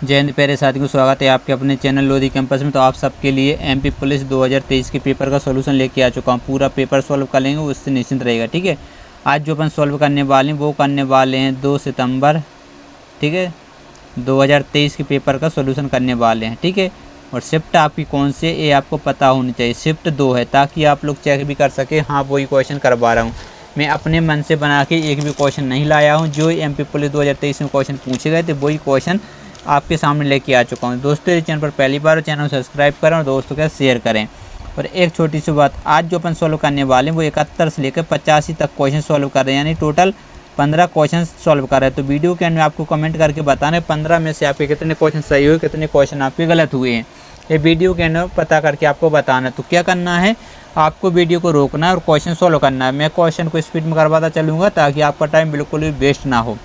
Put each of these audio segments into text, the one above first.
जय हिंद प्यारे साथियों, स्वागत है आपके अपने चैनल लोधी कैंपस में। तो आप सबके लिए एमपी पुलिस 2023 के पेपर का सॉल्यूशन लेके आ चुका हूँ। पूरा पेपर सॉल्व कर लेंगे, उससे निश्चिंत रहेगा। ठीक है, आज जो अपन सॉल्व करने वाले हैं वो करने वाले हैं 2 सितंबर, ठीक है, 2023 के पेपर का सॉल्यूशन करने वाले हैं। ठीक है, और शिफ्ट आपकी कौन से ये आपको पता होनी चाहिए। शिफ्ट 2 है, ताकि आप लोग चेक भी कर सके, हाँ वही क्वेश्चन करवा रहा हूँ। मैं अपने मन से बना के एक भी क्वेश्चन नहीं लाया हूँ। जो एमपी पुलिस 2023 में क्वेश्चन पूछे गए थे वही क्वेश्चन आपके सामने लेके आ चुका हूँ। दोस्तों, इस चैनल पर पहली बार चैनल सब्सक्राइब करें और दोस्तों के साथ शेयर करें। और एक छोटी सी बात, आज जो अपन सॉल्व करने वाले हैं वो 71 से लेकर 85 तक क्वेश्चन सॉल्व कर रहे हैं, यानी टोटल 15 क्वेश्चन सॉल्व कर रहे हैं। तो वीडियो के एंड में आपको कमेंट करके बताना है 15 में से आपके कितने क्वेश्चन सही हुए, कितने क्वेश्चन आपके गलत हुए हैं। ये वीडियो के एंड में पता करके आपको बताना है। तो क्या करना है, आपको वीडियो को रोकना है और क्वेश्चन सॉल्व करना है। मैं क्वेश्चन को स्पीड में करवाता चलूँगा ताकि आपका टाइम बिल्कुल भी वेस्ट ना हो।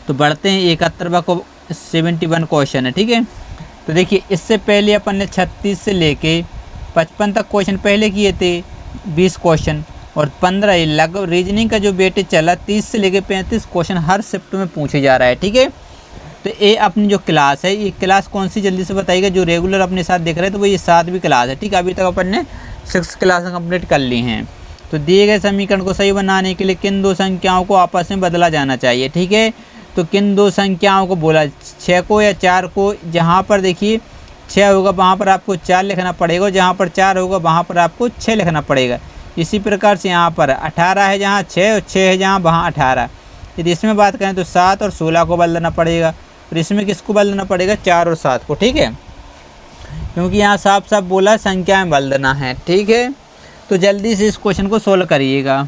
तो बढ़ते हैं 71वां को 71 क्वेश्चन है। ठीक है, तो देखिए इससे पहले अपन ने 36 से लेके 55 तक क्वेश्चन पहले किए थे, 20 क्वेश्चन, और 15 ये लगभग रीजनिंग का जो वेटेज चला 30 से लेके 35 क्वेश्चन हर शिफ्ट में पूछे जा रहा है। ठीक है, तो ये अपनी जो क्लास है, ये क्लास कौन सी जल्दी से बताइएगा। जो रेगुलर अपने साथ देख रहे हैं तो वो ये 7वीं क्लास है। ठीक है, अभी तक अपन ने 6 क्लास कंप्लीट कर ली हैं। तो दिए गए समीकरण को सही बनाने के लिए किन दो संख्याओं को आपस में बदला जाना चाहिए। ठीक है, तो किन दो संख्याओं को बोला, 6 को या 4 को। जहाँ पर देखिए 6 होगा वहाँ पर आपको 4 लिखना पड़ेगा, जहाँ पर 4 होगा वहाँ पर आपको 6 लिखना पड़ेगा। इसी प्रकार से यहाँ पर 18 है जहाँ 6 और 6 है जहाँ वहाँ 18। यदि इसमें बात करें तो 7 और 16 को बदलना पड़ेगा, और इसमें किसको बदलना पड़ेगा, 4 और 7 को। ठीक है, क्योंकि यहाँ साफ साफ बोला संख्या में बदलना है। ठीक है, तो जल्दी से इस क्वेश्चन को सोल्व करिएगा।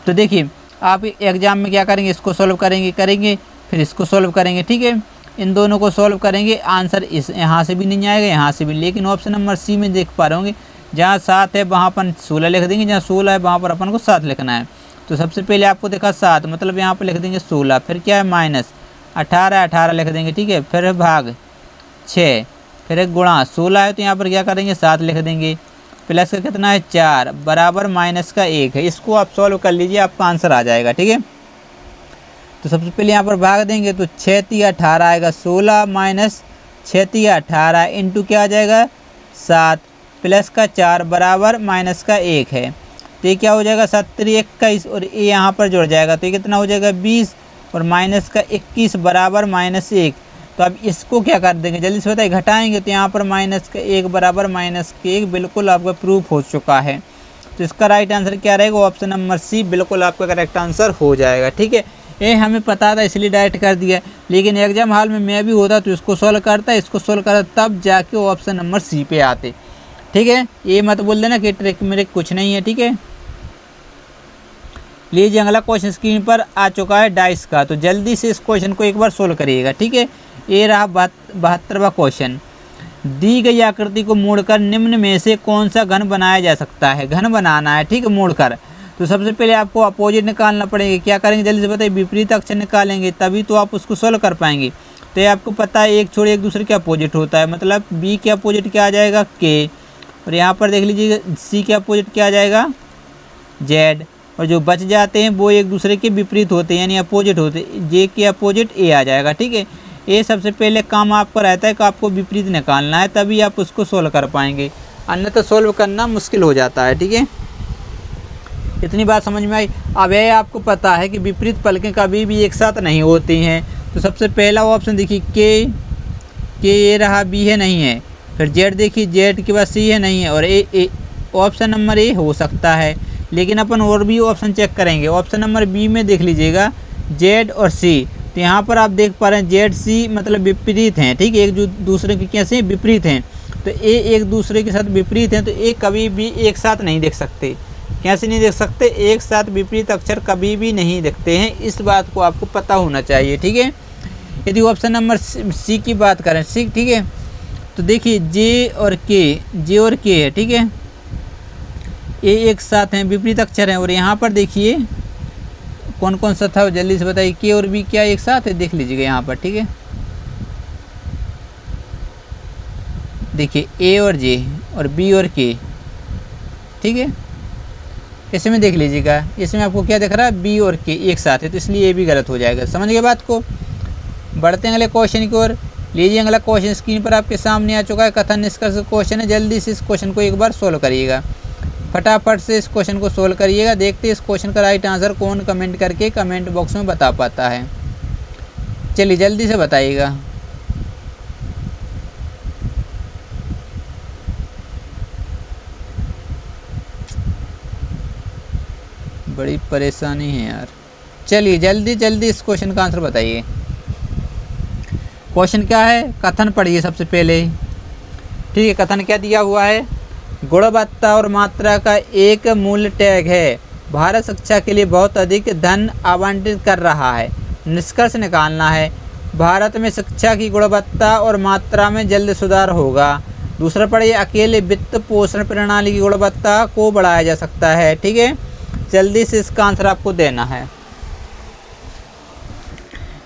तो देखिए आप एग्जाम में क्या करेंगे, इसको सोल्व करेंगे फिर इसको सोल्व करेंगे। ठीक है, इन दोनों को सोल्व करेंगे, आंसर इस यहाँ से भी नहीं आएगा, यहाँ से भी। लेकिन ऑप्शन नंबर सी में देख पा रहे होंगे, जहाँ 7 है वहाँ अपन 16 लिख देंगे, जहाँ 16 है वहाँ पर अपन को 7 लिखना है। तो सबसे पहले आपको देखा 7, मतलब यहाँ पर लिख देंगे 16, फिर क्या है माइनस 18 लिख देंगे। ठीक है, फिर भाग 6, फिर एक गुणा 16 है तो यहाँ पर क्या करेंगे 7 लिख देंगे, प्लस का कितना है 4 बराबर माइनस का 1 है। इसको आप सॉल्व कर लीजिए, आपका आंसर आ जाएगा। ठीक है, तो सबसे पहले यहाँ पर भाग देंगे तो 6 तिया 18 आएगा, 16 माइनस 6 तिया 18 इंटू क्या आ जाएगा 7, प्लस का 4 बराबर माइनस का 1 है। तो ये क्या हो जाएगा 7 21, और ये यहाँ पर जुड़ जाएगा तो ये कितना हो जाएगा 20, और माइनस का 21 बराबर माइनस 1। तो अब इसको क्या कर देंगे, जल्दी से बताइए, घटाएंगे तो यहाँ पर माइनस का 1 बराबर माइनस के 1 बिल्कुल आपका प्रूफ हो चुका है। तो इसका राइट आंसर क्या रहेगा, ऑप्शन नंबर सी बिल्कुल आपका करेक्ट आंसर हो जाएगा। ठीक है, ये हमें पता था इसलिए डायरेक्ट कर दिया, लेकिन एग्जाम हॉल में मैं भी होता तो इसको सोल्व करता, इसको सोल्व करता, तब जाके ऑप्शन नंबर सी पे आते। ठीक है, ये मत बोल देना कि ट्रिक मेरे कुछ नहीं है। ठीक है, लीजिए अगला क्वेश्चन स्क्रीन पर आ चुका है डाइस का। तो जल्दी से इस क्वेश्चन को एक बार सोल्व करिएगा। ठीक है, ये रहा 72वां क्वेश्चन। दी गई आकृति को मोड़कर निम्न में से कौन सा घन बनाया जा सकता है। घन बनाना है, ठीक है, मोड़कर। तो सबसे पहले आपको अपोजिट निकालना पड़ेगा। क्या करेंगे जल्दी से बताइए, विपरीत अक्षर निकालेंगे, तभी तो आप उसको सोल्व कर पाएंगे। तो ये आपको पता है एक छोड़ एक दूसरे के अपोजिट होता है, मतलब बी के अपोजिट क्या आ जाएगा के, और यहाँ पर देख लीजिए सी के अपोजिट क्या आ जाएगा जेड, और जो बच जाते हैं वो एक दूसरे के विपरीत होते हैं यानी अपोजिट होते हैं, जे के अपोजिट ए आ जाएगा। ठीक है, ये सबसे पहले काम आपका रहता है कि आपको विपरीत निकालना है, तभी आप उसको सोल्व कर पाएंगे, अन्यथा सोल्व करना मुश्किल हो जाता है। ठीक है, इतनी बात समझ में आई। अब यह आपको पता है कि विपरीत पलकें कभी भी एक साथ नहीं होती हैं। तो सबसे पहला ऑप्शन देखिए के ये रहा, बी है नहीं है, फिर जेड देखिए जेड के बाद सी है नहीं है, और ए ऑप्शन नंबर ए हो सकता है। लेकिन अपन और भी ऑप्शन चेक करेंगे। ऑप्शन नंबर बी में देख लीजिएगा जेड और सी, तो यहाँ पर आप देख पा रहे हैं जेड सी मतलब विपरीत हैं। ठीक है, एक दूसरे के कैसे विपरीत हैं, तो ए एक दूसरे के साथ विपरीत हैं, तो ए कभी भी एक साथ नहीं देख सकते। कैसे नहीं देख सकते, एक साथ विपरीत अक्षर कभी भी नहीं दिखते हैं, इस बात को आपको पता होना चाहिए। ठीक है, यदि ऑप्शन नंबर सी की बात करें, सी, ठीक है, तो देखिए जे और के है। ठीक है, ये एक साथ हैं, विपरीत अक्षर हैं, और यहाँ पर देखिए कौन कौन सा था जल्दी से बताइए, के और बी क्या एक साथ है, देख लीजिएगा यहाँ पर। ठीक है, देखिए ए और जे और बी और के। ठीक है, इसमें देख लीजिएगा, इसमें आपको क्या दिख रहा है, बी और के एक साथ है, तो इसलिए ये भी गलत हो जाएगा। समझ गए बात को। बढ़ते हैं अगले क्वेश्चन की ओर। लीजिए अगला क्वेश्चन स्क्रीन पर आपके सामने आ चुका है। कथन निष्कर्ष क्वेश्चन है, जल्दी से इस क्वेश्चन को एक बार सोल्व करिएगा, फटाफट से इस क्वेश्चन को सोल्व करिएगा। देखते हैं इस क्वेश्चन का राइट आंसर कौन कमेंट करके कमेंट बॉक्स में बता पाता है। चलिए जल्दी से बताइएगा। बड़ी परेशानी है यार। चलिए जल्दी जल्दी इस क्वेश्चन का आंसर बताइए। क्वेश्चन क्या है, कथन पढ़िए सबसे पहले। ठीक है, कथन क्या दिया हुआ है, गुणवत्ता और मात्रा का एक मूल्य टैग है, भारत शिक्षा के लिए बहुत अधिक धन आवंटित कर रहा है। निष्कर्ष निकालना है, भारत में शिक्षा की गुणवत्ता और मात्रा में जल्द सुधार होगा। दूसरा पढ़िए, अकेले वित्त पोषण प्रणाली की गुणवत्ता को बढ़ाया जा सकता है। ठीक है, जल्दी से इसका आंसर आपको देना है।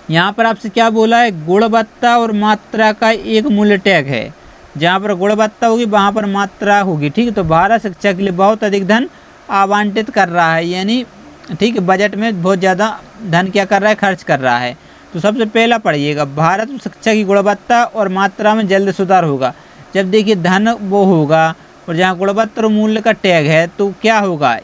यहाँ पर आपसे क्या बोला है, गुणवत्ता और मात्रा का एक मूल्य टैग है। जहाँ पर गुणवत्ता होगी वहाँ पर मात्रा होगी। ठीक है, तो भारत शिक्षा के लिए बहुत अधिक धन आवंटित कर रहा है, यानी ठीक है बजट में बहुत ज़्यादा धन क्या कर रहा है, खर्च कर रहा है। तो सबसे पहला पढ़िएगा, भारत में शिक्षा की गुणवत्ता और मात्रा में जल्द सुधार होगा। जब देखिए धन वो होगा और जहाँ गुणवत्ता और मूल्य का टैग है तो क्या होगा,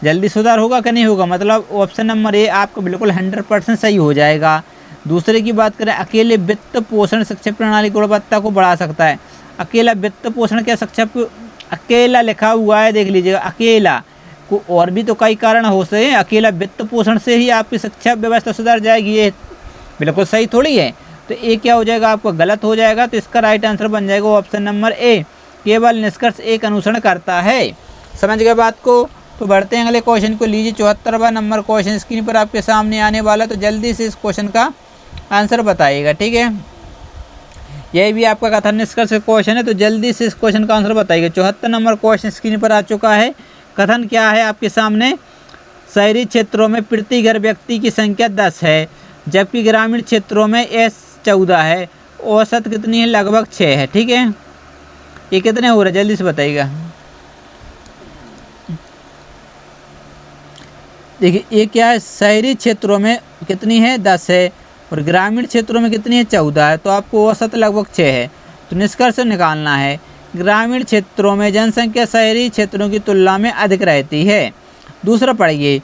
जल्दी सुधार होगा कि नहीं होगा। मतलब ऑप्शन नंबर ए आपको बिल्कुल 100% सही हो जाएगा। दूसरे की बात करें, अकेले वित्त पोषण शिक्षा प्रणाली गुणवत्ता को बढ़ा सकता है। अकेला वित्त पोषण क्या शिक्षा, अकेला लिखा हुआ है देख लीजिएगा, अकेला को और भी तो कई कारण हो सकते हैं। अकेला वित्त पोषण से ही आपकी शिक्षा व्यवस्था सुधार जाएगी, ये बिल्कुल सही थोड़ी है। तो ये क्या हो जाएगा, आपको गलत हो जाएगा। तो इसका राइट आंसर बन जाएगा ऑप्शन नंबर ए, केवल निष्कर्ष एक अनुसरण करता है। समझ गए बात को। तो बढ़ते हैं अगले क्वेश्चन को। लीजिए 74वां नंबर क्वेश्चन स्क्रीन पर आपके सामने आने वाला, तो जल्दी से इस क्वेश्चन का आंसर बताइएगा। ठीक है, यही भी आपका कथन निष्कर्ष क्वेश्चन है, तो जल्दी से इस क्वेश्चन का आंसर बताइएगा। 74 नंबर क्वेश्चन स्क्रीन पर आ चुका है। कथन क्या है आपके सामने, शहरी क्षेत्रों में प्रति घर व्यक्ति की संख्या 10 है, जबकि ग्रामीण क्षेत्रों में 14 है। औसत कितनी है, लगभग 6 है। ठीक है, ये कितने हो रहे हैं जल्दी से बताइएगा। देखिए ये क्या है, शहरी क्षेत्रों में कितनी है, 10 है, और ग्रामीण क्षेत्रों में कितनी है, 14 है। तो आपको औसत लगभग 6 है। तो निष्कर्ष निकालना है, ग्रामीण क्षेत्रों में जनसंख्या शहरी क्षेत्रों की तुलना में अधिक रहती है। दूसरा पढ़िए,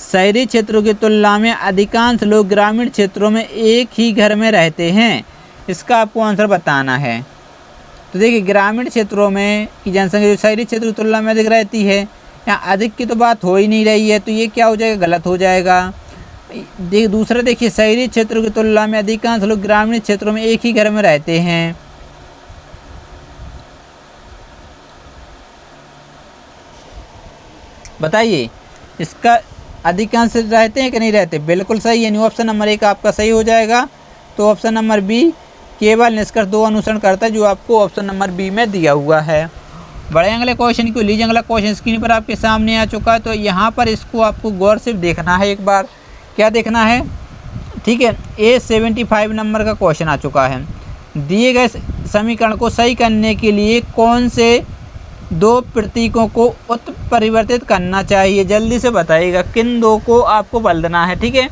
शहरी क्षेत्रों की तुलना में अधिकांश लोग ग्रामीण क्षेत्रों में एक ही घर में रहते हैं। इसका आपको आंसर बताना है। तो देखिए ग्रामीण क्षेत्रों में की जनसंख्या शहरी क्षेत्र की तुलना में अधिक रहती है, यहाँ अधिक की तो बात हो ही नहीं रही है, तो ये क्या हो जाएगा, गलत हो जाएगा। दूसरा देखिए, शहरी क्षेत्रों की तुलना में अधिकांश लोग ग्रामीण क्षेत्रों में एक ही घर में रहते हैं। बताइए इसका अधिकांश रहते हैं कि नहीं रहते, बिल्कुल सही है। ऑप्शन नंबर 1 आपका सही हो जाएगा। तो ऑप्शन नंबर बी, केवल निष्कर्ष 2 अनुसरण करता है, जो आपको ऑप्शन नंबर बी में दिया हुआ है। बड़े अगले क्वेश्चन को लीजिए। अगला क्वेश्चन स्क्रीन पर आपके सामने आ चुका है, तो यहाँ पर इसको आपको गौर से देखना है एक बार। क्या देखना है, ठीक है, ए 75 नंबर का क्वेश्चन आ चुका है। दिए गए समीकरण को सही करने के लिए कौन से 2 प्रतीकों को उत्परिवर्तित करना चाहिए, जल्दी से बताइएगा। किन 2 को आपको बदलना है। ठीक है,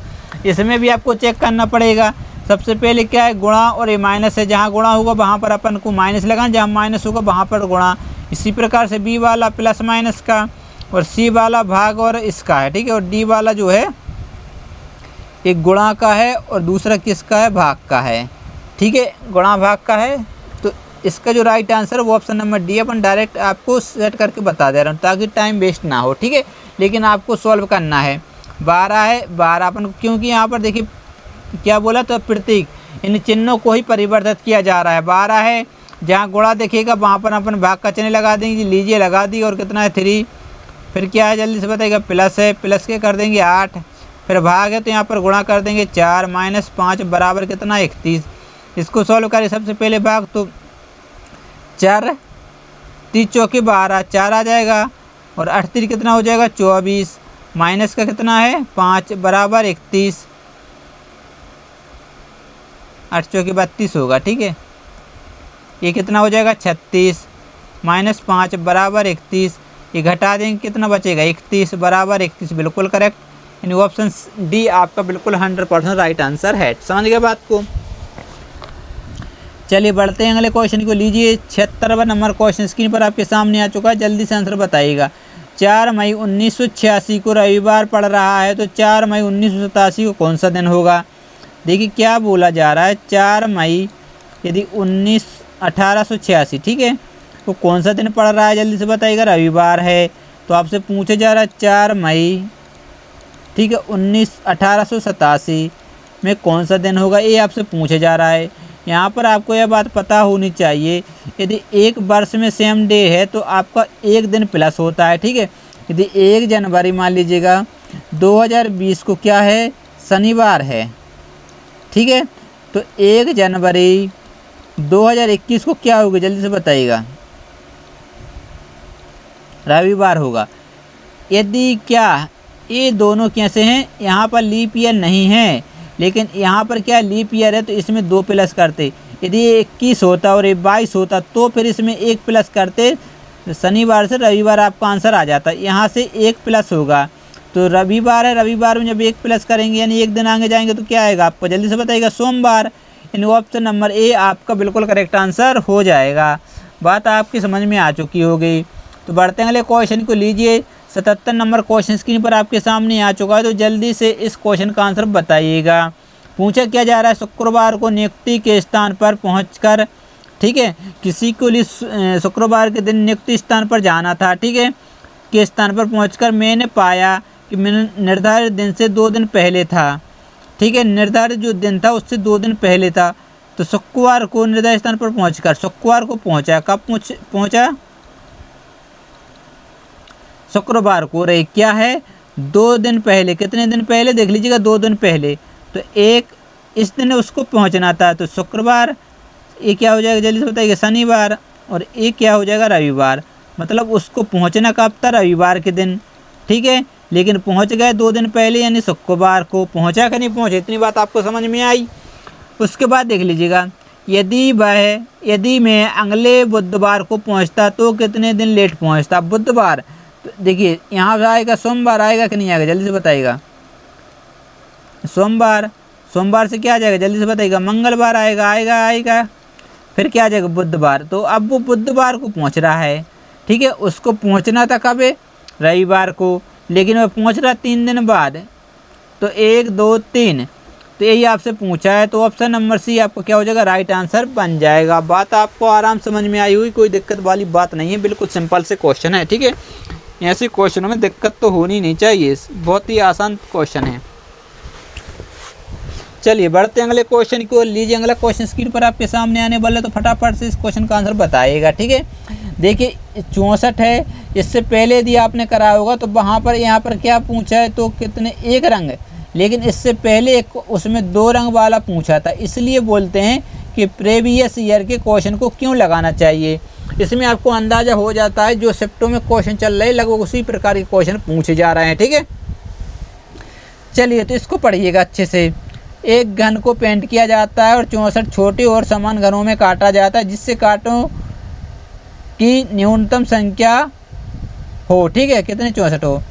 इसमें भी आपको चेक करना पड़ेगा। सबसे पहले क्या है, गुणा और ए माइनस है। जहाँ गुणा होगा वहाँ पर अपन को माइनस लगाना, जहाँ माइनस होगा वहाँ पर गुणा। इसी प्रकार से बी वाला प्लस माइनस का, और सी वाला भाग और इसका है। ठीक है, और डी वाला जो है एक गुणा का है और दूसरा किसका है, भाग का है। ठीक है, गुणा भाग का है। तो इसका जो राइट आंसर वो ऑप्शन नंबर डी, अपन डायरेक्ट आपको सेट करके बता दे रहा हूँ ताकि टाइम वेस्ट ना हो। ठीक है, लेकिन आपको सॉल्व करना है। 12 है, 12 अपन, क्योंकि यहाँ पर देखिए क्या बोला, तो प्रतीक इन चिन्हों को ही परिवर्तित किया जा रहा है। 12 है, जहाँ गुणा देखिएगा वहाँ पर अपन भाग का चिन्ह लगा देंगे। लीजिए लगा दी, और कितना है 3। फिर क्या है जल्दी से बताइएगा, प्लस है, प्लस के कर देंगे 8। फिर भाग है तो यहाँ पर गुणा कर देंगे 4 - 5 बराबर कितना, 31। इसको सॉल्व करें। सबसे पहले भाग तो 4 3 चौके 12, 4 आ जाएगा, और 8 3 कितना हो जाएगा, 24। माइनस का कितना है, 5 बराबर 31। 8 चौके 32 होगा। ठीक है, ये कितना हो जाएगा, 36 - 5 बराबर 31। ये घटा देंगे, कितना बचेगा, 31 बराबर 31, बिल्कुल करेक्ट। यानी ऑप्शन डी आपका बिल्कुल 100% राइट आंसर है। समझ गए बात को। चलिए बढ़ते हैं अगले क्वेश्चन को। लीजिए 76वां नंबर क्वेश्चन स्क्रीन पर आपके सामने आ चुका है, जल्दी से आंसर बताइएगा। 4 मई 1986 को रविवार पड़ रहा है, तो 4 मई 1987 को कौन सा दिन होगा। देखिए क्या बोला जा रहा है, 4 मई यदि 1886, ठीक है, तो कौन सा दिन पड़ रहा है जल्दी से बताइएगा। रविवार है, तो आपसे पूछा जा रहा है 4 मई, ठीक है, 1887 में कौन सा दिन होगा, ये आपसे पूछा जा रहा है। यहाँ पर आपको यह बात पता होनी चाहिए, यदि एक वर्ष में सेम डे है तो आपका एक दिन प्लस होता है, ठीक है। यदि 1 जनवरी मान लीजिएगा 2020 को क्या है, शनिवार है, ठीक है, तो 1 जनवरी 2021 को क्या होगा जल्दी से बताइएगा, रविवार होगा। यदि क्या ये दोनों कैसे हैं, यहाँ पर लीप ईयर नहीं है, लेकिन यहाँ पर क्या लीप ईयर है तो इसमें 2 प्लस करते। यदि ये 21 होता और ये 22 होता तो फिर इसमें 1 प्लस करते, शनिवार से रविवार आपका आंसर आ जाता। यहाँ से 1 प्लस होगा, तो रविवार है, रविवार में जब 1 प्लस करेंगे यानी 1 दिन आगे जाएंगे तो क्या आएगा आपको जल्दी से बताइएगा, सोमवार। यानी ऑप्शन नंबर ए आपका बिल्कुल करेक्ट आंसर हो जाएगा। बात आपकी समझ में आ चुकी होगी। तो बढ़ते हैं अगले क्वेश्चन को। लीजिए 77 नंबर क्वेश्चन स्क्रीन पर आपके सामने आ चुका है, तो जल्दी से इस क्वेश्चन का आंसर बताइएगा। पूछा क्या जा रहा है, शुक्रवार को नियुक्ति के स्थान पर पहुंचकर, ठीक है, किसी को लिए शुक्रवार के दिन नियुक्ति स्थान पर जाना था, ठीक है, के स्थान पर पहुंचकर मैंने पाया कि मैंने निर्धारित दिन से 2 दिन पहले था, ठीक है, निर्धारित जो दिन था उससे 2 दिन पहले था। तो शुक्रवार को निर्धारित स्थान पर पहुंचकर, शुक्रवार को पहुंचा, कब पहुंचा, शुक्रवार को, रही क्या है 2 दिन पहले। कितने दिन पहले देख लीजिएगा, 2 दिन पहले। तो एक इस दिन उसको पहुंचना था, तो शुक्रवार, ये क्या हो जाएगा जल्दी से बताइए, शनिवार, और ये क्या हो जाएगा रविवार। मतलब उसको पहुंचना कब था, रविवार के दिन, ठीक है, लेकिन पहुंच गए 2 दिन पहले यानी शुक्रवार को। पहुंचा कि नहीं पहुंचे, इतनी बात आपको समझ में आई। उसके बाद देख लीजिएगा, यदि मैं अगले बुधवार को पहुंचता तो कितने दिन लेट पहुंचता। बुधवार, तो देखिए यहाँ पे आएगा, सोमवार आएगा कि नहीं आएगा जल्दी से बताइएगा, सोमवार। सोमवार से क्या आ जाएगा जल्दी से बताइएगा, मंगलवार आएगा। फिर क्या आ जाएगा, बुधवार। तो अब वो बुधवार को पहुंच रहा है, ठीक है, उसको पहुंचना था कब है, रविवार को, लेकिन वह पहुंच रहा 3 दिन बाद। तो 1 2 3, तो यही आपसे पूछा है, तो ऑप्शन नंबर सी आपको क्या हो जाएगा, राइट आंसर बन जाएगा। बात आपको आराम समझ में आई हुई, कोई दिक्कत वाली बात नहीं है, बिल्कुल सिंपल से क्वेश्चन है, ठीक है। ऐसे क्वेश्चनों में दिक्कत तो होनी नहीं चाहिए, बहुत ही आसान क्वेश्चन है। चलिए बढ़ते हैं अगले क्वेश्चन को। लीजिए अगला क्वेश्चन स्क्रीन पर आपके सामने आने वाला, तो फटाफट से इस क्वेश्चन का आंसर बताइएगा, ठीक है। देखिए 64 है, इससे पहले यदि आपने करा होगा तो वहाँ पर यहाँ पर क्या पूछा है, तो कितने, 1 रंग, लेकिन इससे पहले एक उसमें 2 रंग वाला पूछा था। इसलिए बोलते हैं कि प्रीवियस ईयर के क्वेश्चन को क्यों लगाना चाहिए। इसमें आपको अंदाज़ा हो जाता है जो शिफ्टों में क्वेश्चन चल रहे हैं लगभग उसी प्रकार के क्वेश्चन पूछे जा रहे हैं, ठीक है। चलिए तो इसको पढ़िएगा अच्छे से। एक घन को पेंट किया जाता है और 64 छोटे और समान घनों में काटा जाता है, जिससे कांटों की न्यूनतम संख्या हो, ठीक है, कितने 64 हो,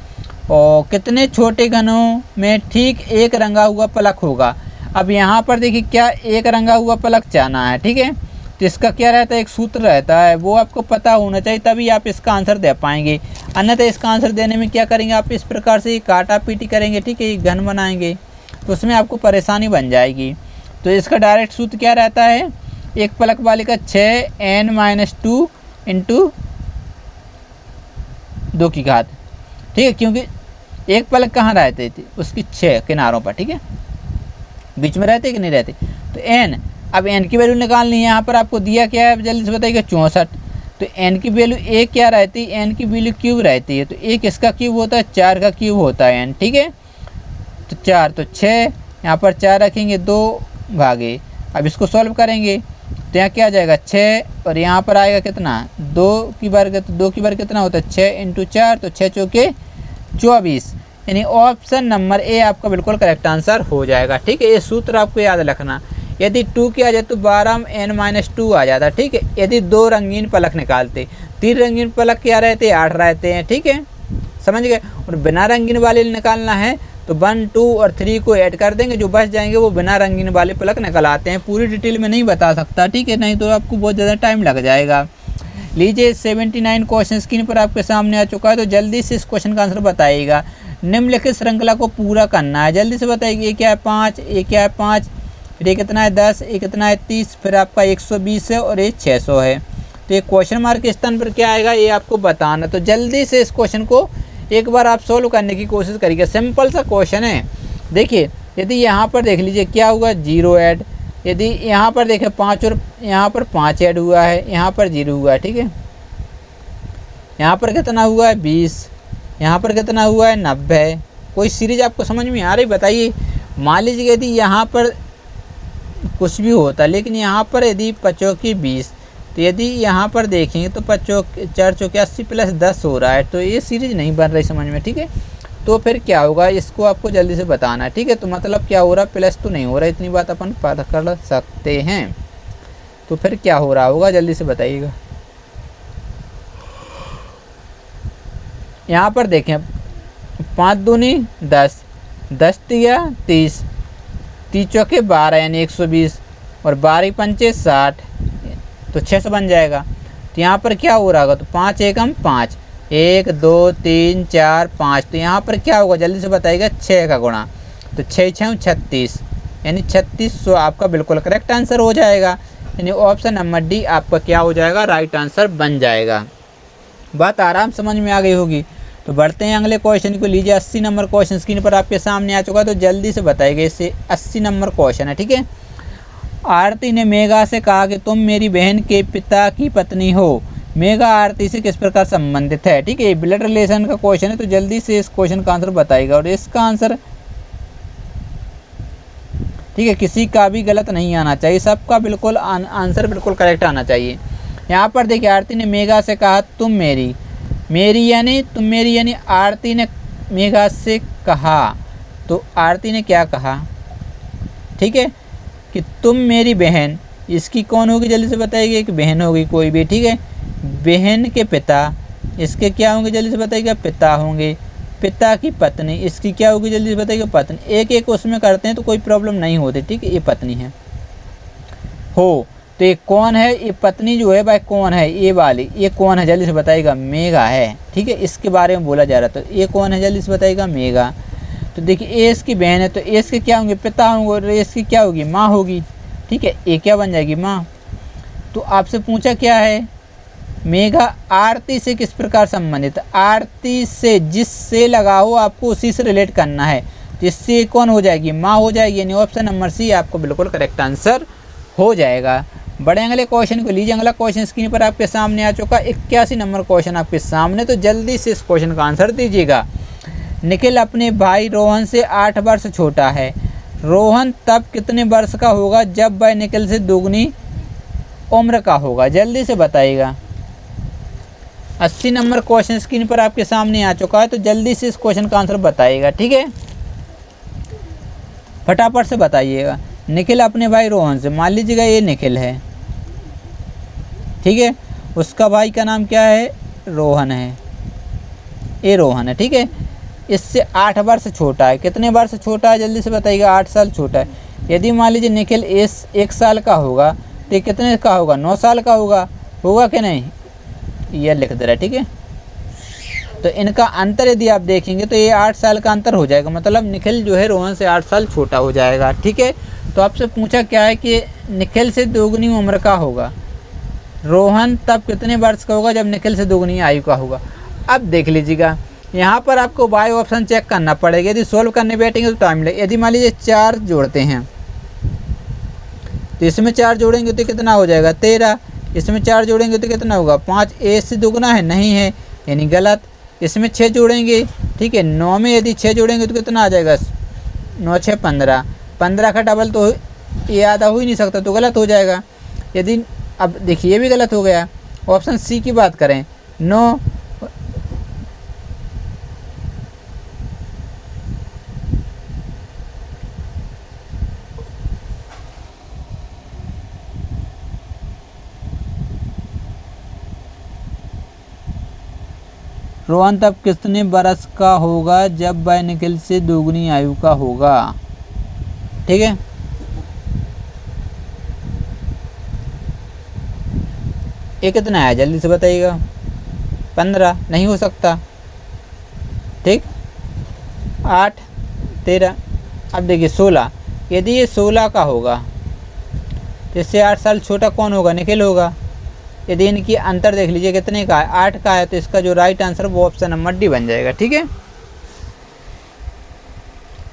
और कितने छोटे घनों में ठीक 1 रंगा हुआ पलक होगा। अब यहाँ पर देखिए क्या 1 रंगा हुआ पलक चाहना है, ठीक है, तो इसका क्या रहता है, एक सूत्र रहता है, वो आपको पता होना चाहिए, तभी आप इसका आंसर दे पाएंगे। अन्यथा इसका आंसर देने में क्या करेंगे आप, इस प्रकार से काटा पीटी करेंगे, ठीक है, ये घन बनाएंगे तो उसमें आपको परेशानी बन जाएगी। तो इसका डायरेक्ट सूत्र क्या रहता है, एक पलक वाले का 6n-2 इंटू 2 की घात, ठीक है, क्योंकि एक पलक कहाँ रहते थे, उसकी 6 किनारों पर, ठीक है, बीच में रहते कि नहीं रहते। तो n, अब n की वैल्यू निकालनी है, यहाँ पर आपको दिया क्या है जल्दी से बताइएगा, 64। तो n की वैल्यू एक क्या रहती है, n की वैल्यू क्यूब रहती है, तो एक इसका क्यूब होता है, 4 का क्यूब होता है n, ठीक है। तो 4, तो 6, यहाँ पर 4 रखेंगे, 2 भागे। अब इसको सॉल्व करेंगे तो यहाँ क्या आ जाएगा 6, और यहाँ पर आएगा कितना 2 की वर्ग, तो 2 की वर्ग कितना होता है 6 × 4, तो 6 चौके 24, यानी ऑप्शन नंबर ए आपका बिल्कुल करेक्ट आंसर हो जाएगा, ठीक है। ये सूत्र आपको याद रखना। यदि 2 की आ जाए तो 12n-2 आ जाता, ठीक है। यदि 2 रंगीन पलक निकालते, 3 रंगीन पलक क्या रहते हैं, 8 रहते हैं, ठीक है, समझ गए। और बिना रंगीन वाले निकालना है तो 1, 2 और 3 को ऐड कर देंगे, जो बच जाएंगे वो बिना रंगीन वाले प्लग निकल आते हैं। पूरी डिटेल में नहीं बता सकता, ठीक है, नहीं तो आपको बहुत ज़्यादा टाइम लग जाएगा। लीजिए 79 क्वेश्चन स्क्रीन पर आपके सामने आ चुका है, तो जल्दी से इस क्वेश्चन का आंसर बताइएगा। निम्नलिखित श्रृंखला को पूरा करना है, जल्दी से बताइए। ये क्या है 5, ये क्या है 5, फिर ये कितना है 10, ये कितना है 30, फिर आपका 120 है और ये 600 है। तो ये क्वेश्चन मार्क के स्थान पर क्या आएगा ये आपको बताना। तो जल्दी से इस क्वेश्चन को एक बार आप सोल्व करने की कोशिश करिए। सिंपल सा क्वेश्चन है। देखिए यदि यहाँ पर देख लीजिए क्या हुआ 0 ऐड, यदि यहाँ पर देखें 5 और यहाँ पर 5 ऐड हुआ है, यहाँ पर 0 हुआ है, ठीक है। यहाँ पर कितना हुआ है 20, यहाँ पर कितना हुआ है 90। कोई सीरीज आपको समझ में आ रही बताइए। मान लीजिए यदि यहाँ पर कुछ भी होता, लेकिन यहाँ पर यदि 5 की 20, तो यदि यहाँ पर देखेंगे तो 4 चौके 80 प्लस 10 हो रहा है, तो ये सीरीज नहीं बन रही समझ में, ठीक है। तो फिर क्या होगा इसको आपको जल्दी से बताना है, ठीक है। तो मतलब क्या हो रहा है प्लस तो नहीं हो रहा, इतनी बात अपन पता कर सकते हैं। तो फिर क्या हो रहा होगा जल्दी से बताइएगा। यहाँ पर देखें 5 दूनी 10, 10 तिया 30, 30 चौके 12 यानी 120 और 12 पंचे 60, तो 600 बन जाएगा। तो यहाँ पर क्या हो रहा होगा, तो 5 एकम 5, 1 2 3 4 5, तो यहाँ पर क्या होगा जल्दी से बताइएगा 6 का गुणा, तो 6 6 36 यानी 3600 आपका बिल्कुल करेक्ट आंसर हो जाएगा। यानी ऑप्शन नंबर डी आपका क्या हो जाएगा राइट आंसर बन जाएगा। बात आराम समझ में आ गई होगी। तो बढ़ते हैं अगले क्वेश्चन को। लीजिए 80 नंबर क्वेश्चन स्क्रीन पर आपके सामने आ चुका है, तो जल्दी से बताइएगा। इससे 80 नंबर क्वेश्चन है, ठीक है। आरती ने मेघा से कहा कि तुम मेरी बहन के पिता की पत्नी हो। मेघा आरती से किस प्रकार संबंधित है, ठीक है। ब्लड रिलेशन का क्वेश्चन है, तो जल्दी से इस क्वेश्चन का आंसर बताइएगा। और इसका आंसर ठीक है किसी का भी गलत नहीं आना चाहिए, सबका बिल्कुल आंसर बिल्कुल करेक्ट आना चाहिए। यहाँ पर देखिए आरती ने मेघा से कहा तुम मेरी, मेरी यानी तुम मेरी, यानी आरती ने मेघा से कहा, तो आरती ने क्या कहा, ठीक है, कि तुम मेरी बहन। इसकी कौन होगी जल्दी से बताइए, एक बहन होगी कोई भी, ठीक है। बहन के पिता, इसके क्या होंगे जल्दी से बताइएगा पिता होंगे। पिता की पत्नी, इसकी क्या होगी जल्दी से बताइएगा पत्नी। एक एक उसमें करते हैं तो कोई प्रॉब्लम नहीं होती, ठीक है। ये पत्नी है हो, तो ये कौन है, ये पत्नी जो है भाई कौन है, ये वाली, ये कौन है जल्दी से बताइएगा मेघा है, ठीक है। इसके बारे में बोला जा रहा था, तो ये कौन है जल्दी से बताइएगा मेघा। तो देखिए ए इसकी बहन है, तो ए इसके क्या होंगे पिता होंगे, और इसकी क्या होगी माँ होगी, ठीक है। ए क्या बन जाएगी माँ। तो आपसे पूछा क्या है मेघा आरती से किस प्रकार संबंधित, आरती से जिससे लगा हो आपको उसी से रिलेट करना है, जिससे कौन हो जाएगी माँ हो जाएगी। यानी ऑप्शन नंबर सी आपको बिल्कुल करेक्ट आंसर हो जाएगा। बड़े अगले क्वेश्चन को लीजिए। अगला क्वेश्चन स्क्रीन पर आपके सामने आ चुका 81 नंबर क्वेश्चन आपके सामने, तो जल्दी से इस क्वेश्चन का आंसर दीजिएगा। निखिल अपने भाई रोहन से 8 वर्ष छोटा है। रोहन तब कितने वर्ष का होगा जब वह निखिल से दोगुनी उम्र का होगा, जल्दी से बताइएगा। 80 नंबर क्वेश्चन स्क्रीन पर आपके सामने आ चुका है, तो जल्दी से इस क्वेश्चन का आंसर बताइएगा, ठीक है। फटाफट से बताइएगा। निखिल अपने भाई रोहन से, मान लीजिएगा ये निखिल है, ठीक है, उसका भाई का नाम क्या है रोहन है, ये रोहन है, ठीक है। इससे 8 वर्ष छोटा है, कितने वर्ष छोटा है जल्दी से बताइएगा 8 साल छोटा है। यदि मान लीजिए निखिल 1 साल का होगा, तो ये कितने का होगा 9 साल का होगा कि नहीं, यह लिख दे रहा है, ठीक है। तो इनका अंतर यदि आप देखेंगे तो ये 8 साल का अंतर हो जाएगा, मतलब निखिल जो है रोहन से 8 साल छोटा हो जाएगा, ठीक है। तो आपसे पूछा क्या है कि निखिल से दोगुनी उम्र का होगा, रोहन तब कितने वर्ष का होगा जब निखिल से दोगुनी आयु का होगा। अब देख लीजिएगा यहाँ पर आपको बाय ऑप्शन चेक करना पड़ेगा, यदि सोल्व करने बैठेंगे तो टाइम लगेगा। यदि मान लीजिए 4 जोड़ते हैं, तो इसमें 4 जोड़ेंगे तो कितना हो जाएगा 13, इसमें 4 जोड़ेंगे तो कितना होगा 5, ए से दोगुना है नहीं है यानी गलत। इसमें 6 जोड़ेंगे, ठीक है, 9 में यदि 6 जोड़ेंगे तो कितना आ जाएगा 9 6 15, 15 का डबल तो ये आधा हो ही नहीं सकता, तो गलत हो जाएगा। यदि अब देखिए ये भी गलत हो गया। ऑप्शन सी की बात करें 9, रोहन तब कितने बरस का होगा जब वह निखिल से दोगुनी आयु का होगा। ठीक है, ये कितना है जल्दी से बताइएगा। 15 नहीं हो सकता। ठीक, 8 13। अब देखिए 16, यदि ये 16 का होगा तो इससे 8 साल छोटा कौन होगा, निखिल होगा। यदि इनकी अंतर देख लीजिए कितने का है, 8 का है, तो इसका जो राइट आंसर वो ऑप्शन नंबर डी बन जाएगा। ठीक है,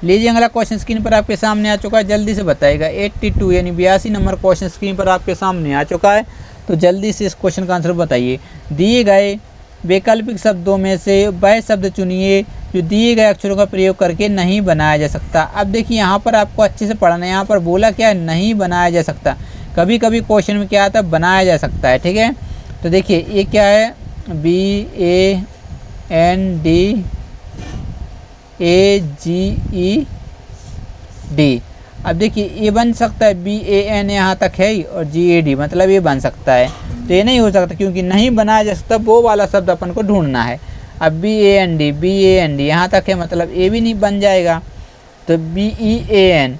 लीजिए अगला क्वेश्चन स्क्रीन पर आपके सामने आ चुका है, जल्दी से बताइएगा। 82 यानी 82 नंबर क्वेश्चन स्क्रीन पर आपके सामने आ चुका है, तो जल्दी से इस क्वेश्चन का आंसर बताइए। दिए गए वैकल्पिक शब्दों में से वह शब्द चुनिए जो दिए गए अक्षरों का प्रयोग करके नहीं बनाया जा सकता। अब देखिए यहाँ पर आपको अच्छे से पढ़ना है, यहाँ पर बोला क्या है, नहीं बनाया जा सकता। कभी कभी क्वेश्चन में क्या आता है, बनाया जा सकता है। ठीक है, तो देखिए ये क्या है, BANDAGED। अब देखिए ये बन सकता है, BAN यहाँ तक है और GAD, मतलब ये बन सकता है। तो ये नहीं हो सकता क्योंकि नहीं बनाया जा सकता, वो वाला शब्द अपन को ढूंढना है। अब BAND यहाँ तक है, मतलब ये भी नहीं बन जाएगा। तो BEAN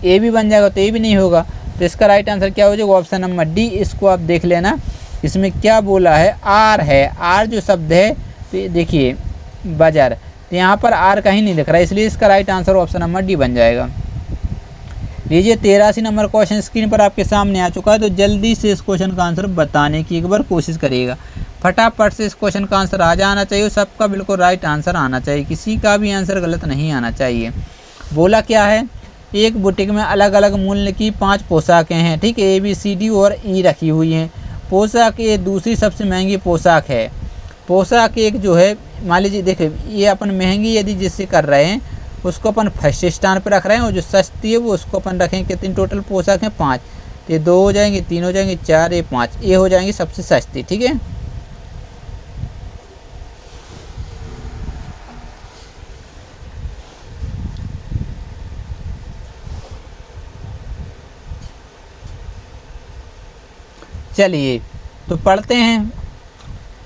ये भी बन जाएगा, तो ये भी नहीं होगा। तो इसका राइट आंसर क्या हो जाएगा, ऑप्शन नंबर डी। इसको आप देख लेना, इसमें क्या बोला है, आर है। आर जो शब्द है, तो देखिए बाजार, तो यहाँ पर आर कहीं नहीं दिख रहा है, इसलिए इसका right answer option number D बन जाएगा। लीजिए 83 नंबर क्वेश्चन स्क्रीन पर आपके सामने आ चुका है, तो जल्दी से इस क्वेश्चन का आंसर बताने की एक बार कोशिश करिएगा। फटाफट से इस क्वेश्चन का आंसर आ जाना चाहिए, सबका बिल्कुल राइट आंसर आना चाहिए, किसी का भी आंसर गलत नहीं आना चाहिए। बोला क्या है, एक बुटीक में अलग अलग मूल्य की 5 पोशाकें हैं। ठीक है, ABCD और E रखी हुई हैं। पोशाक ये दूसरी सबसे महंगी पोशाक है। पोशाक एक जो है, मान लीजिए देखिए ये अपन महंगी यदि जिससे कर रहे हैं उसको अपन फर्स्ट स्थान पर रख रहे हैं, और जो सस्ती है वो उसको अपन रखेंगे। कितनी टोटल पोशाक हैं, 5। ये 2 हो जाएंगे, 3 हो जाएंगे, 4, ये 5, ये हो जाएंगी सबसे सस्ती। ठीक है, चलिए तो पढ़ते हैं।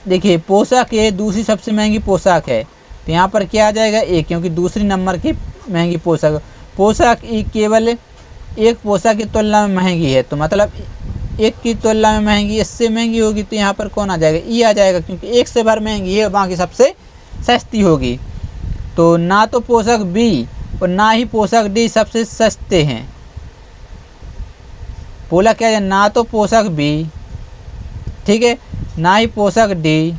देखिए पोशाक ये दूसरी सबसे महंगी पोशाक है, तो यहाँ पर क्या आ जाएगा, एक, क्योंकि दूसरी नंबर की महंगी पोशाक। पोशाक केवल एक पोशाक की तुलना में महंगी है, तो मतलब एक की तुलना में महंगी, इससे महंगी होगी, तो यहाँ पर कौन आ जाएगा, ई आ जाएगा, क्योंकि एक से भर महंगी है, बाकी सबसे सस्ती होगी। तो ना तो पोशाक बी और ना ही पोशाक डी सबसे सस्ते हैं। बोला क्या है, ना तो पोशाक बी, ठीक है, ना ही पोशाक डी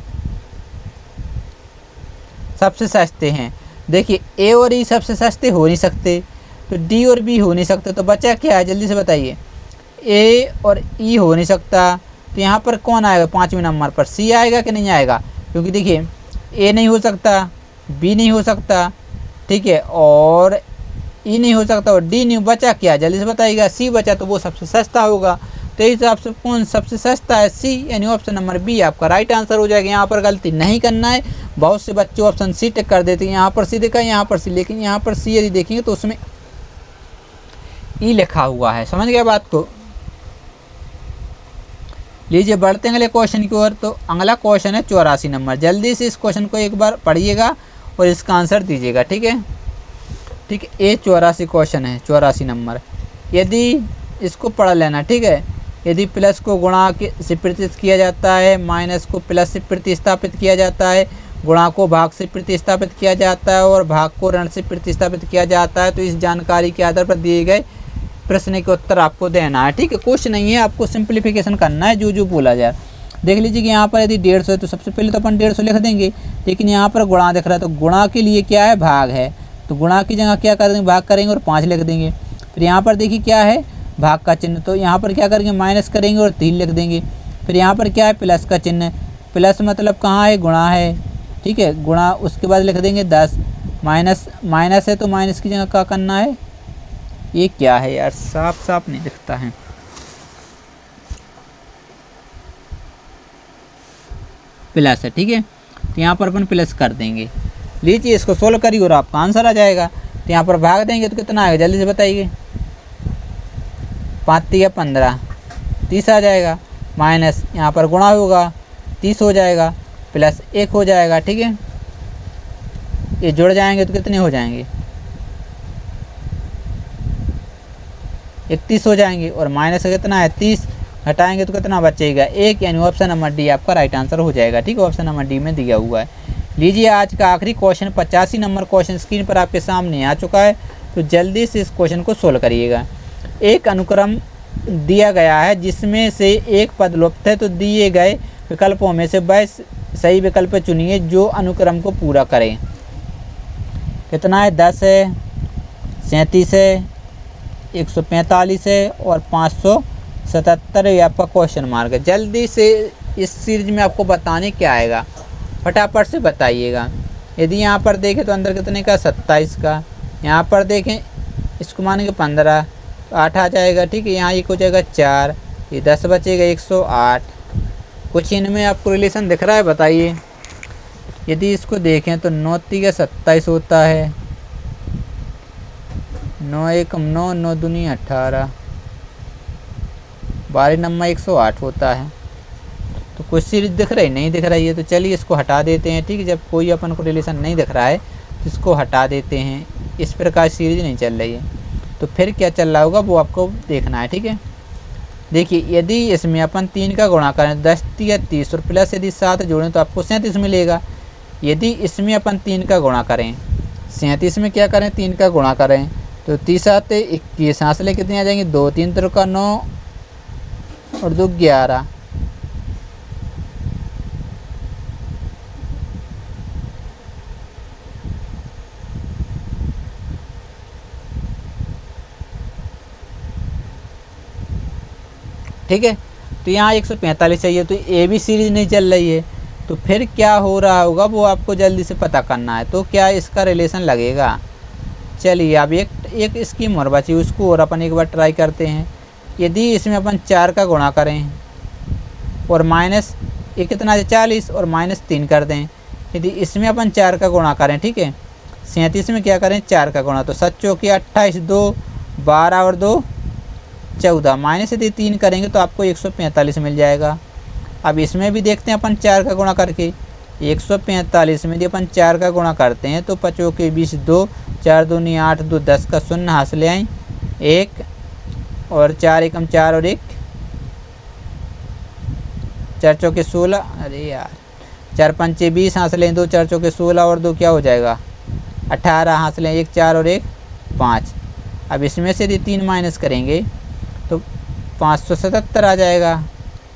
सबसे सस्ते हैं। देखिए ए और ई सबसे सस्ते हो नहीं सकते, तो डी और बी हो नहीं सकते, तो बचा क्या है, जल्दी से बताइए। ए और ई हो नहीं सकता, तो यहाँ पर कौन आएगा, 5वें नंबर पर सी आएगा कि नहीं आएगा, क्योंकि देखिए ए नहीं हो सकता, बी नहीं हो सकता, ठीक है, और ई नहीं हो सकता, और डी नहीं, बचा क्या, जल्दी से बताइएगा। सी बचा, तो वो सबसे सस्ता होगा, तो इस हिसाब से कौन सबसे सस्ता है, सी, यानी ऑप्शन नंबर बी आपका राइट आंसर हो जाएगा। यहाँ पर गलती नहीं करना है, बहुत से बच्चे ऑप्शन सी टिक कर देते हैं, यहाँ पर सी देखा, यहाँ पर सी, लेकिन यहाँ पर सी यदि देखेंगे तो उसमें ई लिखा हुआ है, समझ गया बात को। लीजिए बढ़ते हैं अगले क्वेश्चन की ओर। तो अगला क्वेश्चन है 84 नंबर, जल्दी से इस क्वेश्चन को एक बार पढ़िएगा और इसका आंसर दीजिएगा। ठीक है, ठीक है, ये 84 क्वेश्चन है, 84 नंबर। यदि इसको पढ़ लेना, ठीक है, यदि प्लस को गुणा से प्रतिस्थापित किया जाता है, माइनस को प्लस से प्रतिस्थापित किया जाता है, गुणा को भाग से प्रतिस्थापित किया जाता है और भाग को ऋण से प्रतिस्थापित किया जाता है, तो इस जानकारी के आधार पर दिए गए प्रश्न के उत्तर आपको देना है। ठीक है, कुछ नहीं है, आपको सिंप्लीफिकेशन करना है, जो जो बोला जाए। देख लीजिए कि यहाँ पर यदि 150 है तो सबसे पहले तो अपन 150 लिख देंगे, लेकिन यहाँ पर गुणा दिख रहा है, तो गुणा के लिए क्या है, भाग है, तो गुणा की जगह क्या कर देंगे, भाग करेंगे और 5 लिख देंगे। फिर यहाँ पर देखिए क्या है, भाग का चिन्ह, तो यहाँ पर क्या करेंगे, माइनस करेंगे और 3 लिख देंगे। फिर यहाँ पर क्या है, प्लस का चिन्ह, प्लस मतलब कहाँ है, गुणा है, ठीक है, गुणा, उसके बाद लिख देंगे 10। माइनस है तो माइनस की जगह क्या करना है, ये क्या है यार, साफ साफ नहीं दिखता है, प्लस है, ठीक है, तो यहाँ पर अपन प्लस कर देंगे। लीजिए इसको सोल्व करिए और आपका आंसर आ जाएगा। तो यहाँ पर भाग देंगे तो कितना आएगा, जल्दी से बताइए। 5 या 15, 30 आ जाएगा, माइनस यहाँ पर गुणा होगा, 31 हो जाएगा प्लस 1 हो जाएगा, ठीक है। ये जुड़ जाएंगे तो कितने हो जाएंगे, 31 हो जाएंगे, और माइनस कितना है 30, हटाएंगे तो कितना बचेगा 1, यानी ऑप्शन नंबर डी आपका राइट आंसर हो जाएगा, ठीक है। ऑप्शन नंबर डी में दिया हुआ है। लीजिए आज का आखिरी क्वेश्चन 85 नंबर क्वेश्चन स्क्रीन पर आपके सामने आ चुका है, तो जल्दी से इस क्वेश्चन को सोल्व करिएगा। एक अनुक्रम दिया गया है जिसमें से एक पद लुप्त है, तो दिए गए विकल्पों में से वह सही विकल्प चुनिए जो अनुक्रम को पूरा करें। कितना है, 10 है, 37 है, 145 है और 577 है, आपका क्वेश्चन मार्क है। जल्दी से इस सीरीज में आपको बताने क्या आएगा, फटाफट से बताइएगा। यदि यहाँ पर देखें तो अंदर कितने का 27 का, यहाँ पर देखें इसको मानेंगे 15 तो 8 आ जाएगा, ठीक है। यहाँ एक हो जाएगा 4, ये 10 बचेगा 108। कुछ इनमें आपको रिलेशन दिख रहा है, बताइए। यदि इसको देखें तो 9 3 27 होता है, 9 1 9, 9 दूनी 18, 12 नंबर 108 होता है। तो कुछ सीरीज दिख रही नहीं दिख रही है, तो चलिए इसको हटा देते हैं, ठीक है। जब कोई अपन को रिलेशन नहीं दिख रहा है तो इसको हटा देते हैं। इस प्रकार सीरीज नहीं चल रही है, तो फिर क्या चल रहा होगा वो आपको देखना है, ठीक है। देखिए यदि इसमें अपन 3 का गुणा करें 10 या 30 और प्लस यदि 7 जोड़ें तो आपको 37 मिलेगा। यदि इसमें अपन 3 का गुणा करें, 37 में क्या करें 3 का गुणा करें, तो 30 आते 21, हासिलें कितनी आ जाएंगी 2 3 3 का 9 और 2 11। ठीक है, तो यहाँ 145 चाहिए, तो ये भी सीरीज नहीं चल रही है, तो फिर क्या हो रहा होगा वो आपको जल्दी से पता करना है। तो क्या इसका रिलेशन लगेगा, चलिए अब एक स्कीम और बची, उसको और अपन एक बार ट्राई करते हैं। यदि इसमें अपन 4 का गुणा करें और माइनस ये कितना है 40 और -3 कर दें, यदि इसमें अपन 4 का गुणा करें, ठीक है। 37 में क्या करें 4 का गुणा, तो 7 चौके 28, 2 12 और 2 14, माइनस यदि 3 करेंगे तो आपको 145 मिल जाएगा। अब इसमें भी देखते हैं अपन 4 का गुणा करके, 145 में यदि अपन 4 का गुणा करते हैं तो 5 के 20, 2 4 दूनी 8, 2 10 का 0 हासिल आए 1 और 4 एकम 4 और 1 4 चौके 16, अरे यार 4 पंचे 20 हासिल 2 4 चौके 16 और 2 क्या हो जाएगा 18 हासिल 1 4 और 1 5। अब इसमें से यदि 3 माइनस करेंगे तो 577 आ जाएगा,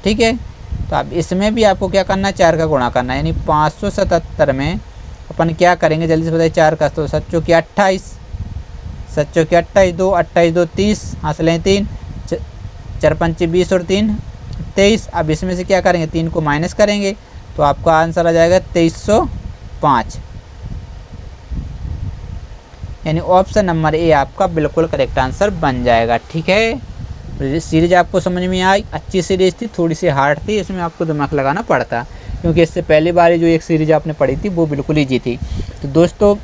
ठीक है। तो अब इसमें भी आपको क्या करना है 4 का गुणा करना है, यानी 577 में अपन क्या करेंगे जल्दी से बताइए 4 का, तो 7 चौके 28, 7 चौके 28, 2 28 2 30 हासिल 3 4 पंचे 20 और 3 23। अब इसमें से क्या करेंगे 3 को माइनस करेंगे तो आपका आंसर आ जाएगा 2305, यानी ऑप्शन नंबर ए आपका बिल्कुल करेक्ट आंसर बन जाएगा, ठीक है। सीरीज आपको समझ में आई, अच्छी सीरीज थी, थोड़ी सी हार्ड थी, इसमें आपको दिमाग लगाना पड़ता क्योंकि इससे पहली बार जो एक सीरीज आपने पढ़ी थी वो बिल्कुल ईजी थी। तो दोस्तों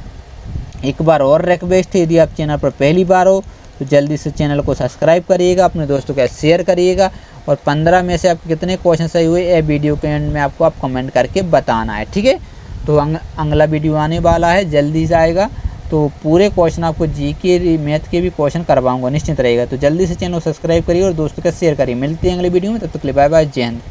एक बार और रिक्वेस्ट है, यदि आप चैनल पर पहली बार हो तो जल्दी से चैनल को सब्सक्राइब करिएगा, अपने दोस्तों के साथ शेयर करिएगा, और 15 में से आपके कितने क्वेश्चन सही हुए ये वीडियो के एंड में आपको आप कमेंट करके बताना है, ठीक है। तो अगला वीडियो आने वाला है, जल्दी से आएगा, तो पूरे क्वेश्चन आपको जीके मैथ के भी क्वेश्चन करवाऊंगा, निश्चित रहेगा। तो जल्दी से चैनल को सब्सक्राइब करिए और दोस्तों के साथ शेयर करिए। मिलते हैं अगले वीडियो में, तब तक के लिए बाय बाय, जय हिंद।